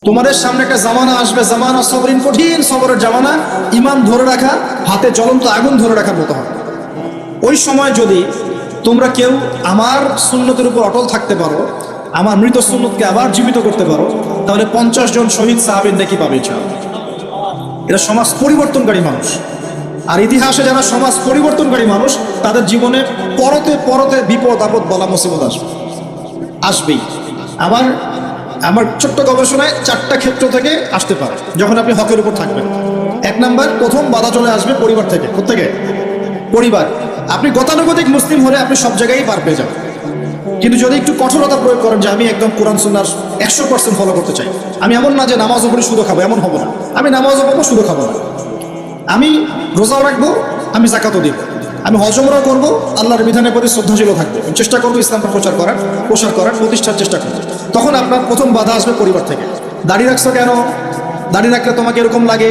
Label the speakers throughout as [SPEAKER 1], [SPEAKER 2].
[SPEAKER 1] তোমাদের সামনে একটা জামানা আসবে, জামানা সবরিন, কঠিন সবরের জামানা। ইমান ধরে রাখা হাতে জ্বলন্ত আগুন ধরে রাখার মতো হয়। ওই সময় যদি তোমরা কেউ আমার সুন্নতের উপর অটল থাকতে পারো, আমার মৃত সুন্নতকে আবার জীবিত করতে পারো, তাহলে 50 জন শহীদ সাহাবীর নেকি পাবে ইনশাআল্লাহ। এরা সমাজ পরিবর্তনকারী মানুষ। আর ইতিহাসে যারা সমাজ পরিবর্তনকারী মানুষ, তাদের জীবনে পরতে পরতে বিপদ আপদ বলা মুসিবত আসবেই। আমার ছোট্ট গবেষণায় 4টা ক্ষেত্র থেকে আসতে পারে যখন আপনি হকের উপর থাকবেন। 1 নাম্বার, প্রথম বাধা চলে আসবে পরিবার থেকে। কোত্থেকে? পরিবার। আপনি গতানুগতিক মুসলিম হলে আপনি সব জায়গায় পার পেয়ে যাবেন, কিন্তু যদি একটু কঠোরতা প্রয়োগ করেন যে আমি একদম কোরআন সুন্নাহ 100% ফলো করতে চাই, আমি এমন না যে নামাজও পড়ি শুধু খাবো, এমন হবো না। আমি নামাজও পড়বো শুধু খাবো না, আমি রোজাও রাখবো, আমি যাকাতও দিব, আমি হজ উমরাও করবো, আল্লাহর বিধানের প্রতি শ্রদ্ধাশীল থাকবো, চেষ্টা করবো ইসলামকে প্রসার করার প্রতিষ্ঠার চেষ্টা করবো। তখন আপনার প্রথম বাধা আসবে পরিবার থেকে। দাড়ি রাখছো কেন? দাড়ি রাখলে তোমাকে এরকম লাগে।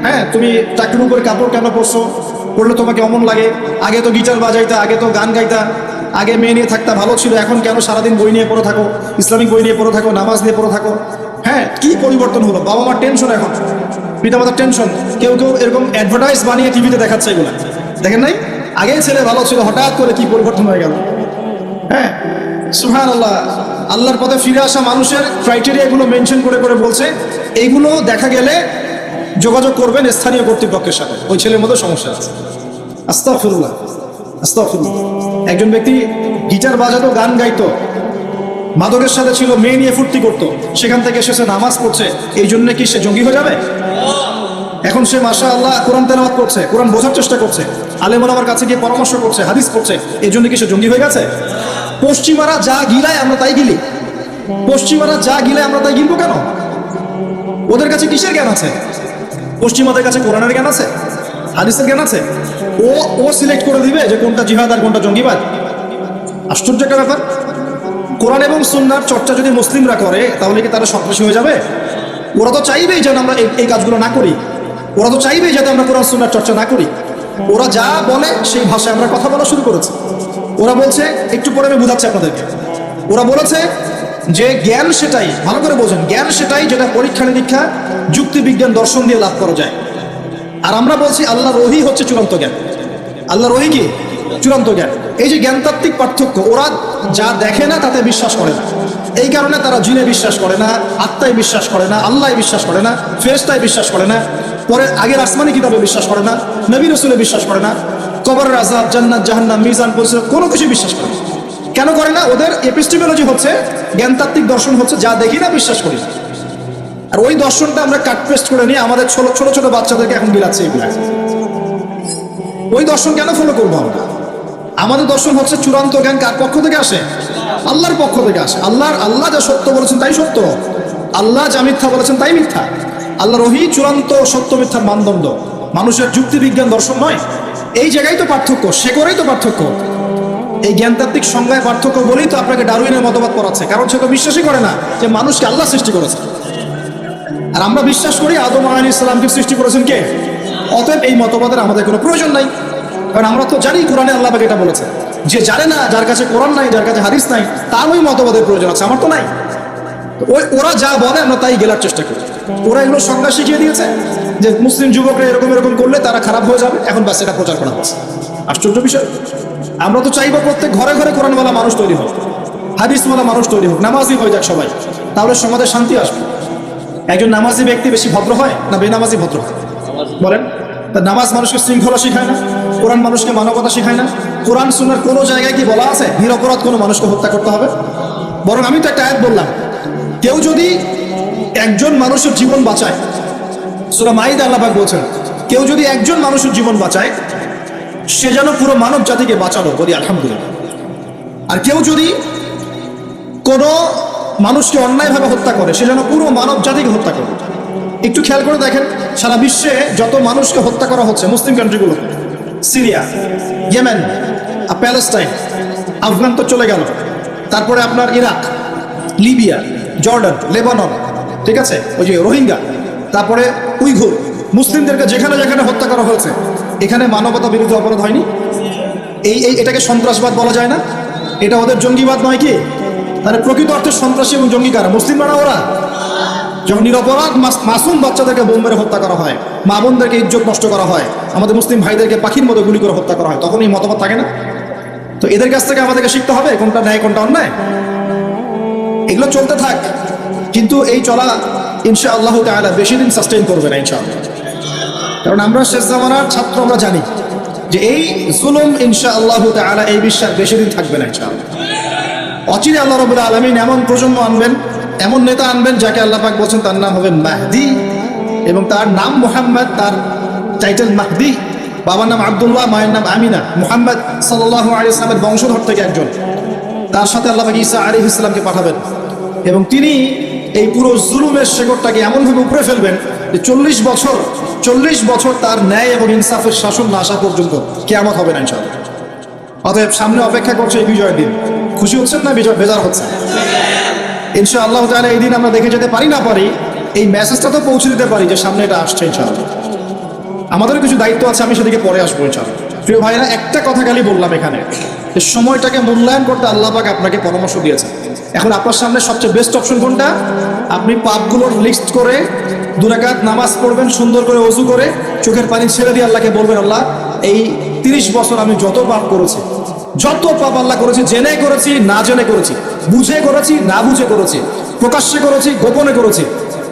[SPEAKER 1] হ্যাঁ, তুমি চাকরির উপরে কাপড় কেন পরছো? পড়লে তোমাকে অমন লাগে। আগে তো গিটার বাজাইতা, আগে তো গান গাইতা, আগে মেয়ে নিয়ে থাকতা, ভালো ছিল। এখন কেন সারাদিন বই নিয়ে পড়ে থাকো, ইসলামিক বই নিয়ে পড়ে থাকো, নামাজ নিয়ে পড়ে থাকো? হ্যাঁ, কি পরিবর্তন হলো? বাবা মার টেনশন, এখন পিতামাতার টেনশন। কেউ কেউ এরকম অ্যাডভার্টাইজ বানিয়ে টিভিতে দেখাচ্ছে, এগুলা দেখেন নাই? আগে ছেলে ভালো ছিল, হঠাৎ করে কি পরিবর্তন হয়ে গেল। হ্যাঁ, সুবহানাল্লাহ। আল্লাহর পথে ফিরে আসা মানুষের ক্রাইটেরিয়া এগুলো মেনশন করে করে বলছে, এইগুলো দেখা গেলে যোগাযোগ করবেন স্থানীয় কর্তৃপক্ষের সাথে, ওই ছেলের মধ্যে সমস্যা আছে। আস্তাগফিরুল্লাহ, আস্তাগফিরুল্লাহ। একজন ব্যক্তি গিটার বাজাতো, গান গাইতো, মাদকের সাথে ছিল, মেয়ে নিয়ে ফুর্তি করতো, সেখান থেকে এসেছে নামাজ পড়ছে, এই জন্য কি সে জঙ্গি হয়ে যাবে? এখন সে মাশাআল্লাহ কোরআন তেলাওয়াত করছে, কোরআন বোঝার চেষ্টা করছে, আলেম ওলামার কাছে গিয়ে পরামর্শ করছে, হাদিস পড়ছে, এই জন্য কি সে জঙ্গি হয়ে গেছে? পশ্চিমারা যা গিলায় আমরা তাই গিলি। পশ্চিমারা যা গিলায় আমরা তাই গিলবো কেন? ওদের কাছে কিসের জ্ঞান আছে? পশ্চিমাদের কাছে কোরআনের জ্ঞান আছে, হাদিসের জ্ঞান আছে। ও সিলেক্ট করে দিবে যে কোনটা জিহাদ আর কোনটা জঙ্গিবাদ। আশ্চর্য একটা ব্যাপার। কোরআন এবং সুন্নাহর চর্চা যদি মুসলিমরা করে, তাহলে কি তারা সন্ত্রাসী হয়ে যাবে? ওরা তো চাইবেই যেন আমরা এই কাজগুলো না করি। ওরা তো চাইবেই যাতে আমরা কোরআন সুন্নাহর চর্চা না করি। ওরা যা বলে সেই ভাষায় আমরা কথা বলা শুরু করেছি। ওরা বলছে, একটু পরে আমি বুঝাচ্ছি আপনাদেরকে, ওরা বলেছে যে জ্ঞান সেটাই, ভালো করে বোঝেন, জ্ঞান সেটাই যেটা পরীক্ষা নিরীক্ষা, যুক্তি, বিজ্ঞান, দর্শন দিয়ে লাভ করা যায়। আর আমরা বলছি আল্লাহর ওহী হচ্ছে চূড়ান্ত জ্ঞান। আল্লাহর ওহী কি? চূড়ান্ত জ্ঞান। এই যে জ্ঞানতাত্ত্বিক পার্থক্য, ওরা যা দেখে না তাতে বিশ্বাস করে না। এই কারণে তারা জিনে বিশ্বাস করে না, আত্মায় বিশ্বাস করে না, আল্লাহ বিশ্বাস করে না, ফেরেশতায় বিশ্বাস করে না, পরে আগের আসমানি কিতাবে বিশ্বাস করে না, নবী রাসূলে বিশ্বাস করে না, কবরের আযাব, জান্নাত, জাহান্নাম, মিজান, পরিসর, কোনো কিছু বিশ্বাস করে না। কেন করে না? ওদের এপিস্টেমোলজি হচ্ছে, জ্ঞানতাত্ত্বিক দর্শন হচ্ছে যা দেখি না বিশ্বাস করি। আর ওই দর্শনটা আমরা কাট পেস্ট করে নিয়ে আমাদের ছোট ছোট বাচ্চাদেরকে এখন গিলাচ্ছে এগুলো। ওই দর্শন কেন ফলো করবো আমরা? আমাদের দর্শন হচ্ছে চূড়ান্ত জ্ঞান কার পক্ষ থেকে আসে? আল্লাহর পক্ষ থেকে আসে। আল্লাহ যা সত্য বলেছেন তাই সত্য, আল্লাহ যা মিথ্যা বলেছেন তাই মিথ্যা। আল্লাহর ওহী চূড়ান্ত সত্য মিথ্যার মানদণ্ড, মানুষের যুক্তি বিজ্ঞান দর্শন নয়। এই জায়গায় তো পার্থক্য, সে করেই তো পার্থক্য। এই জ্ঞানতাত্ত্বিক সংজ্ঞায় পার্থক্য বলেই তো আপনাকে ডারউইনের মতবাদ পড়াচ্ছে, কারণ সে তো বিশ্বাসই করে না যে মানুষকে আল্লাহ সৃষ্টি করেছে। আর আমরা বিশ্বাস করি আদম আলাইহিস সালামকে সৃষ্টি করেছেন কে? অতএব এই মতবাদের আমাদের কোনো প্রয়োজন নাই, কারণ আমরা তো জানি কোরআনে আল্লাহ পাক এটা বলেছে। যে জানে না, যার কাছে কোরআন নাই, যার কাছে হাদিস নাই, তার ওই মতবাদের প্রয়োজন আছে, আমার তো নাই। ওরা যা বলে আমরা তাই গেলার চেষ্টা করি। ওরা এগুলো সংজ্ঞা শিখিয়ে দিয়েছে যে মুসলিম যুবকরা এরকম এরকম করলে তারা খারাপ হয়ে যাবে, এখন ব্যাস এটা প্রচার করা হচ্ছে। আশ্চর্য বিষয়। আমরা তো চাইবো প্রত্যেক ঘরে ঘরে কোরআনওয়ালা মানুষ তৈরি হোক, হাদিসওয়ালা মানুষ তৈরি হোক, নামাজি হয়ে যাক সবাই, তাহলে সমাজে শান্তি আসবে। একজন নামাজি ব্যক্তি বেশি ভদ্র হয় না বেনামাজি ভদ্র হয়? বলেন। তা নামাজ মানুষকে শৃঙ্খলা শেখায় না? কোরআন মানুষকে মানবতা শেখায় না? কোরআন সুন্নাহর কোনো জায়গায় কি বলা আছে নিরপরাধ কোনো মানুষকে হত্যা করতে হবে? বরং আমি তো একটা আয়াত বললাম, কেউ যদি একজন মানুষের জীবন বাঁচায়, সূরা মাইদা আল্লাহ পাক বলছেন, কেউ যদি একজন মানুষের জীবন বাঁচায়, সে যেন পুরো মানব জাতিকে বাঁচালো, বলি আলহামদুলিল্লাহ। আর কেউ যদি কোনো মানুষকে অন্যায়ভাবে হত্যা করে, সে যেন পুরো মানব জাতিকে হত্যা করে। একটু খেয়াল করে দেখেন, সারা বিশ্বে যত মানুষকে হত্যা করা হচ্ছে মুসলিম কান্ট্রিগুলো, সিরিয়া, ইয়েমেন, প্যালেস্টাইন, আফগান তো চলে গেল, তারপরে আপনার ইরাক, লিবিয়া, জর্ডান, লেবানন, ঠিক আছে, ওই যে রোহিঙ্গা, তারপরে উইঘুর, মুসলিমদেরকে যেখানে যেখানে হত্যা করা হয়েছে, এখানে মানবতা বিরোধী অপরাধ হয়নি? এটাকে সন্ত্রাসবাদ বলা যায় না? এটা ওদের জঙ্গিবাদ নয় কি? তাহলে প্রকৃত অর্থে সন্ত্রাসী এবং জঙ্গি কারা? মুসলিমরা না ওরা? যখন নিরপরাধ মাসুম বাচ্চাদেরকে বোম মেরে হত্যা করা হয়, মা বোনদেরকে ইজ্জত নষ্ট করা হয়, আমাদের মুসলিম ভাইদেরকে পাখির মতো গুলি করে হত্যা করা হয়, তখন এই মতামত থাকে না? তো এদের কাছ থেকে আমাদেরকে শিখতে হবে কোনটা ন্যায় কোনটা অন্যায়। এগুলো চলতে থাক, কিন্তু এই চলা ইনশাআল্লাহ তাআলা বেশি দিন সাস্টেইন করবে না ইনশাআল্লাহ। কারণ আমরা শেষ জামানার ছাত্র, আমরা জানি যে এই জুলুম ইনশাআল্লাহ তাআলা এই বিশ্বাস বেশি দিন থাকবে না ইনশাআল্লাহ। অচিরে আল্লাহ রাব্বুল আলামিন এমন প্রজন্ম আনবেন, এমন নেতা আনবেন যাকে আল্লাহ পাক বলছেন তার নাম হবে মাহদি, এবং তার নাম মুহাম্মদ, তার টাইটেল মাহদি। বাবার নাম আব্দুল্লাহ, মায়ের নাম আমিনা। মুহাম্মদ সাল্লাল্লাহু আলাইহি ওয়াসাল্লামের বংশধর থেকে একজন। তার সাথে আল্লাহ পাক ঈসা আলাইহিস সালামকে পাঠাবেন, এবং তিনি এই পুরো জুলুমের শেকড়টাকে এমনভাবে উপরে ফেলবেন যে 40 বছর তার ন্যায় এবং ইনসাফের শাসন না আসা পর্যন্ত কিয়ামত হবে না ইনশাআল্লাহ। অতএব সামনে অপেক্ষা করছে এই বিজয়ের দিন। খুশি হচ্ছেন না বেজার হচ্ছে? ইনশাআল্লাহ তাআলা এই দিন আমরা দেখে যেতে পারি না পারি, এই মেসেজটা তো পৌঁছে দিতে পারি যে সামনে এটা আসছে ইনশাআল্লাহ। আমাদের কিছু দায়িত্ব আছে, আমি সেদিকে পরে আসবো ইনশাআল্লাহ। প্রিয় ভাইরা, একটা কথা খালি বললাম এখানে, যে সময়টাকে মূল্যায়ন করতে আল্লাহ পাক আপনাকে পরামর্শ দিয়েছে। এখন আপনার সামনে সবচেয়ে বেস্ট অপশন কোনটা? আপনি পাপগুলোর লিস্ট করে 2 রাকাত নামাজ পড়বেন, সুন্দর করে ওযু করে চোখের পানি ছেড়ে দিয়ে আল্লাহকে বলবেন, আল্লাহ এই 30 বছর আমি যত পাপ করেছি, যত পাপ আল্লাহ করেছি, জেনে করেছি না জেনে করেছি, বুঝে করেছি না বুঝে করেছি, প্রকাশ্যে করেছি গোপনে করেছি,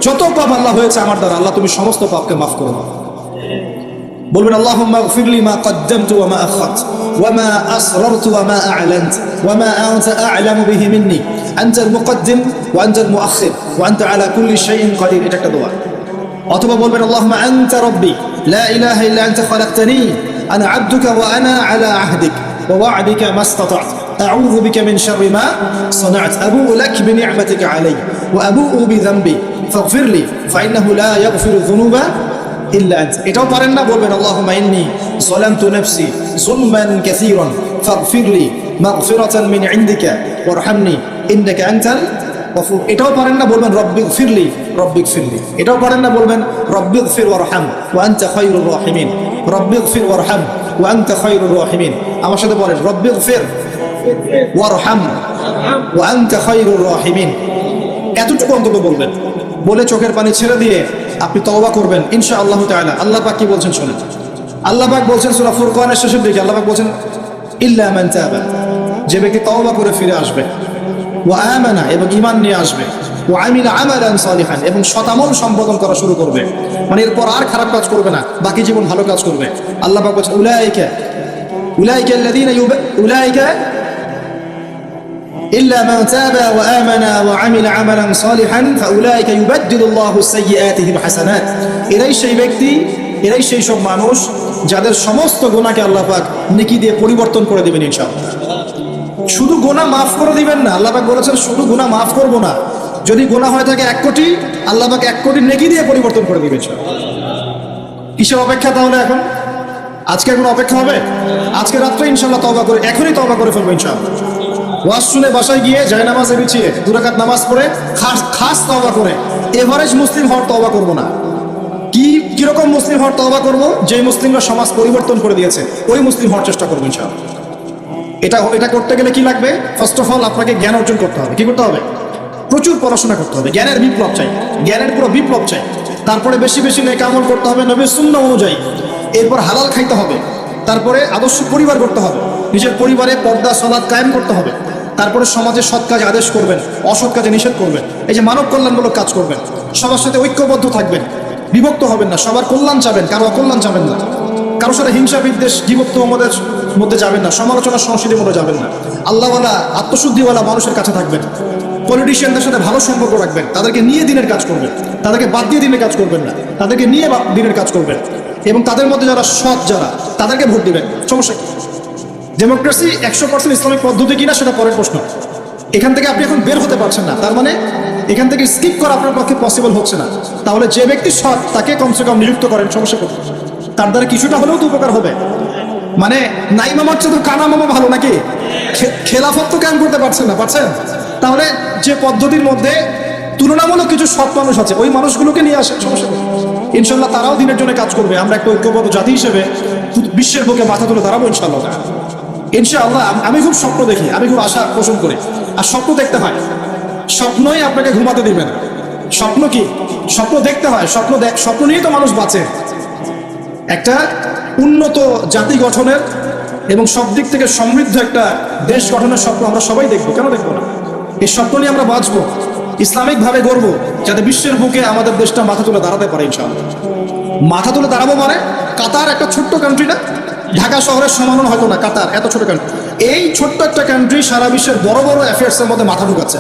[SPEAKER 1] যত পাপ আল্লাহ হয়েছে আমার দ্বারা, আল্লাহ তুমি সমস্ত পাপকে মাফ করো। বলবেন আল্লাহুম্মা গফিরলি মা কদ্দামতু ওয়া মা আখারতু ওয়া মা আসরারতু ওয়া মা আ'লানতু ওয়া মা আনতা আ'লামু বিহি মিন্নি আনতাল মুকদ্দিম ওয়া আনতাল মুআখির ওয়া আনতা আলা কুল্লি শাইইন কাদির। এটা একটা দোয়া। অথবা বলবেন আল্লাহুম্মা আনতা রাব্বি লা ইলাহা ইল্লা আনতা খালাকতানি আনা আবদুকা ওয়া আনা আলা আহদিক ওয়া ওয়া'দিকা মাস্তাতা'তু আউযু বিকা মিন শাররি মা সানা'তু আবু'ু লাক বিনি'মাতিকা আলাইয়া ওয়া আবু'ু বিযানবি ফাগফিরলি ফাইন্নাহু লা ইয়াগফিরু যুনুবা ইল্লা আনতা। এটাও পারেন না? বলবেন আল্লাহুম্মা ইন্নী যালামতু নাফসি যুলমান কাসীরান ফাগফিরলি মাগফিরাতান মিন ইনদিকা ওয়ারহামনি ইন্নাকা আনতাল গফুর। এটাও পারেন না? বলবেন রব্বিগফিরলি রব্বিগফিরলি। এটাও পারেন না? বলবেন রব্বিগফির ওয়ারহাম ওয়া আনতা খায়রুর রাহিমিন। রব্বিগফির ওয়ারহাম ওয়া আনতা খায়রুর রাহিমিন। আমার সাথে বলেন রব্বিগফির ওয়ারহাম ওয়া আনতা খায়রুর রাহিমিন। এতটুকু অন্তত বলবেন, বলে চোখের পানি ছেড়ে দিয়ে আপনি তওবা করবেন ইনশাআল্লাহ তাআলা। আল্লাহ পাক কি বলছেন শুনেন। আল্লাহ পাক বলছেন সূরা ফুরকানের শেষের দিকে, আল্লাহ পাক বলছেন ইল্লা মান তাবা, যে ব্যক্তি তওবা করে ফিরে আসবে, ওয়া আমানা, এবং ঈমান নিয়ে আসবে, ওয়া আমিলা আমালান সালিহান, এবং সৎ-আমল সম্পাদন করা শুরু করবে, মানে এরপর আর খারাপ কাজ করবে না, বাকি জীবন ভালো কাজ করবে। আল্লাহ পাক বলছেন উলাইকা আল্লাযীনা উলাইকা إلا من تاب وآمن وعمل عملا صالحا فأولئك يبدل الله سيئاتهم حسنات। এরাই সেই ব্যক্তি, এরাই সেই সব মানুষ যাদের সমস্ত গুনাহকে আল্লাহ পাক নেকি দিয়ে পরিবর্তন করে দিবেন ইনশাআল্লাহ। শুধু গুনাহ মাফ করে দিবেন না, আল্লাহ পাক বলেছেন শুধু গুনাহ মাফ করব না, যদি গুনাহ হয়ে থাকে 1 কোটি, আল্লাহ পাক 1 কোটি নেকি দিয়ে পরিবর্তন করে দিবেন ইনশাআল্লাহ। কিসের অপেক্ষা তাহলে? এখন আজকে কোনো অপেক্ষা হবে? আজকে রাত্রে ইনশাআল্লাহ তওবা করে, এখনই তওবা করে ফেলবো ইনশাআল্লাহ। ওয়াজ শুনে বাসায় গিয়ে জায়নামাজে বিছিয়ে 2 রাকাত নামাজ পড়ে খাস তওবা করে, এভারেজ মুসলিম হওয়ার তওবা করব না। কিরকম মুসলিম হওয়ার তওবা করব? যে মুসলিমরা সমাজ পরিবর্তন করে দিয়েছে ওই মুসলিম হওয়ার চেষ্টা করবো ইনশাআল্লাহ। এটা করতে গেলে কি লাগবে? ফার্স্ট অফ অল আপনাকে জ্ঞান অর্জন করতে হবে। কি করতে হবে? প্রচুর পড়াশোনা করতে হবে, জ্ঞানের বিপ্লব চাই, জ্ঞানের পুরো বিপ্লব চাই। তারপরে বেশি বেশি নেক আমল করতে হবে নবীর সুন্নাহ অনুযায়ী, এরপর হালাল খাইতে হবে, তারপরে আদর্শ পরিবার করতে হবে, নিজের পরিবারে পর্দা সালাত কায়েম করতে হবে, তারপরে সমাজে সৎ কাজে আদেশ করবেন, অসৎ কাজে নিষেধ করবেন, এই যে মানব কল্যাণমূলক কাজ করবেন, সবার সাথে ঐক্যবদ্ধ থাকবেন, বিভক্ত হবেন না, সবার কল্যাণ চাবেন, কারো অকল্যাণ চাবেন না, কারোর সাথে হিংসা বিদ্বেষ বিভক্ত আমাদের মধ্যে যাবেন না, সমালোচনা সংস্কৃতির মধ্যে যাবেন না, আল্লাহওয়ালা আত্মশুদ্ধিওয়ালা মানুষের কাছে থাকবেন, পলিটিশিয়ানদের সাথে ভালো সম্পর্ক রাখবেন, তাদেরকে নিয়ে দিনের কাজ করবেন, তাদেরকে বাদ দিয়ে দিনের কাজ করবেন না, তাদেরকে নিয়ে দিনের কাজ করবেন, এবং তাদের মধ্যে যারা সৎ তাদেরকে ভোট দিবেন। সমস্যা কি? ডেমোক্রেসি 100% ইসলামিক পদ্ধতি কিনা সেটা পরের প্রশ্ন। এখান থেকে আপনি এখন বের হতে পারছেন না, তার মানে এখান থেকে স্কিপ করা আপনার পক্ষে পসিবল হচ্ছে না। তাহলে যে ব্যক্তি সৎ তাকে কমসে কম নিযুক্ত করেন, সমস্যা করতে তার দ্বারা কিছুটা হলেও তো উপকার হবে। মানে নাই মামার চেয়ে তো কানা মামা ভালো নাকি? খেলাফত তো কায়েম করতে পারছেন না, পারছেন? তাহলে যে পদ্ধতির মধ্যে তুলনামূলক কিছু সৎ মানুষ আছে ওই মানুষগুলোকে নিয়ে আসেন, সমস্যা নেই। ইনশাল্লাহ তারাও দিনের জন্য কাজ করবে। আমরা একটা ঐক্যবদ্ধ জাতি হিসেবে বিশ্বের বুকে মাথা তুলে দাঁড়াবো ইনশাল্লাহ। ইনশাআল্লাহ আমি খুব স্বপ্ন দেখি, আমি খুব আশা পোষণ করি। আর স্বপ্ন দেখতে হয়, স্বপ্নই আপনাকে ঘুমাতে দিবে না। স্বপ্ন কি? স্বপ্ন দেখতে হয়, স্বপ্ন নিয়ে তো মানুষ বাঁচে। একটা উন্নত জাতি গঠনের এবং সব দিক থেকে সমৃদ্ধ একটা দেশ গঠনের স্বপ্ন আমরা সবাই দেখবো, কেন দেখবো না? এই স্বপ্ন নিয়ে আমরা বাঁচবো, ইসলামিকভাবে গড়বো, যাতে বিশ্বের বুকে আমাদের দেশটা মাথা তুলে দাঁড়াতে পারে ইনশাআল্লাহ। মাথা তুলে দাঁড়াবো মানে, কাতার একটা ছোট্ট কান্ট্রি না, ঢাকা শহরের সমানও হয়তো না কাতার, এত ছোট কান্ট্রি। এই ছোট্ট একটা কান্ট্রি সারা বিশ্বের বড় বড় অ্যাফেয়ার্সের মধ্যে মাথা ঢুকাচ্ছে।